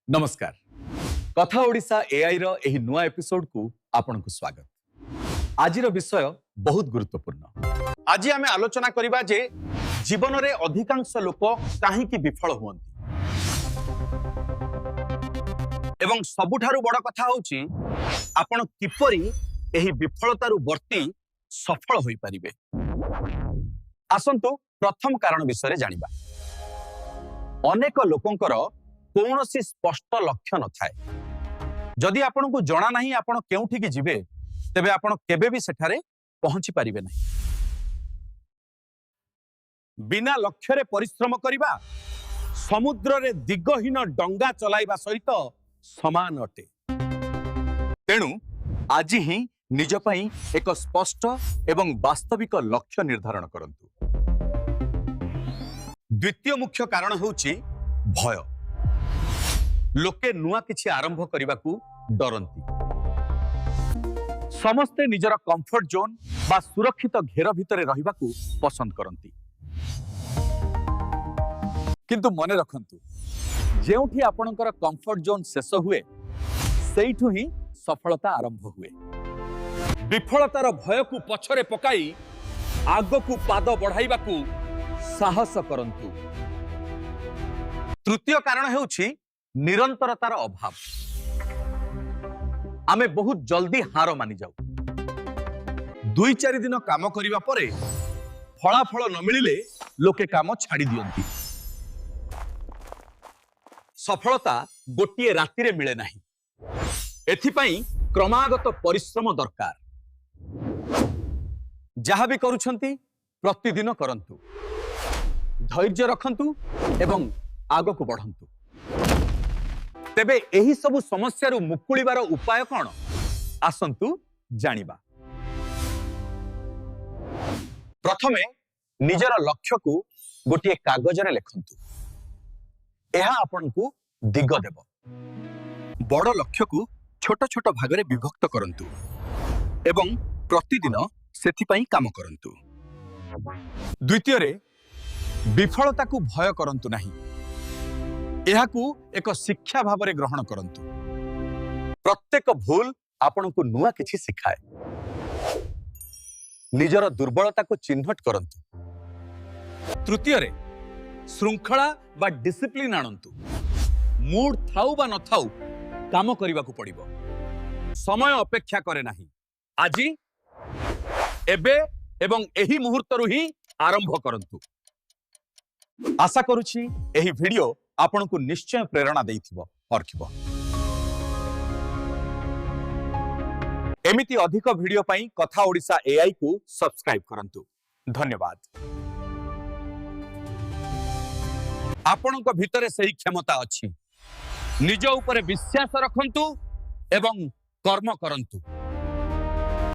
नमस्कार कथा ओडिशा एआई रो एही नुआ एपिसोड को आपन को स्वागत। आजिर विषय बहुत गुरुत्वपूर्ण। आज आम आलोचना करबा जे जीवन रे अधिकांश लोक काहे की विफल हुअंती एवं सबुठारु बड़ कथा होची आपण किपरि एही विफलतारु वर्ती सफल होई परिबे। आसंतु प्रथम कारण विषय रे जानिबा। अनेक लोकंकर कौनसी स्पष्ट लक्ष्य न थाए। जदि आपण को जना नहीं आपण केउठी की जिबे तेबे आपण केबे भी सेठारे पहुंची परिबे नहीं। बिना लक्ष्य रे परिश्रम करिबा समुद्र रे दिगहीन डंगा चलाइबा सहित समान अटे। तेणु आज ही निज पई एक स्पष्ट एवं वास्तविक लक्ष्य निर्धारण करंतु। द्वितीय मुख्य कारण होची भय। लोके नुआ किछि आरंभ करिबाकू डरंती। समस्ते निजर कंफर्ट जोन बा सुरक्षित घेर भितरे रहिबाकू पसंद करंती। किंतु मने रखंतु जेउठी आपणकर कंफर्ट जोन शेष हुए सेइठु ही सफलता आरंभ हुए। विफलतार भय को पछरे पकाई आगकू पाद बढ़ाइबाकू साहस करंतु। तृतीय कारण हेउछि निरंतरतार अभाव। आमे बहुत जल्दी हार मानि जाऊ। 2-4 दिन काम करिबा परे फलाफल न मिलिले लोके काम छाड़ी दियंती। सफलता गोटिए राति रे मिले नाही। एथिपाई क्रमागत परिश्रम दरकार। जहाँ भी करूछंती प्रतिदिन करंतु, धैर्य रखंतु एवं आगकू बढ़ंतु। तेबे एही सबु समस्या रु मुकुलिबार उपाय कौन आसंतु जानिबा। प्रथमे निजर लक्ष्य को गोटे कागज रे लिखंतु। यह आपन को दिग देव। बड़ लक्ष्य को छोट छोट भाग रे विभक्त करंतु एवं प्रतिदिन सेथिपाई काम करंतु। द्वितीय रे विफलता को भय करंतु नहीं। एहाकू एक शिक्षा भाव रे ग्रहण करंतु। प्रत्येक भूल आपन को नुआ किछि सिखाए। निजर दुर्बलता को चिन्हट करंतु। तृतीय रे श्रृंखला बा डिसिप्लिन आनंतु। मूड थाउ बा न थाउ काम करिबा को पड़िबो। समय अपेक्षा करे नाही। आजी एबे एवं एही मुहूर्तरु ही आरंभ करंतु। आशा करूछि एही वीडियो आपन को निश्चय प्रेरणा देइथिबो परखिबो। एमिति अधिक वीडियो पई कथा ओडिशा एआई को सब्सक्राइब करंतु। धन्यवाद। आपनक भितरे सही क्षमता अछि। निज ऊपर विश्वास रखंतु एवं कर्म करंतु।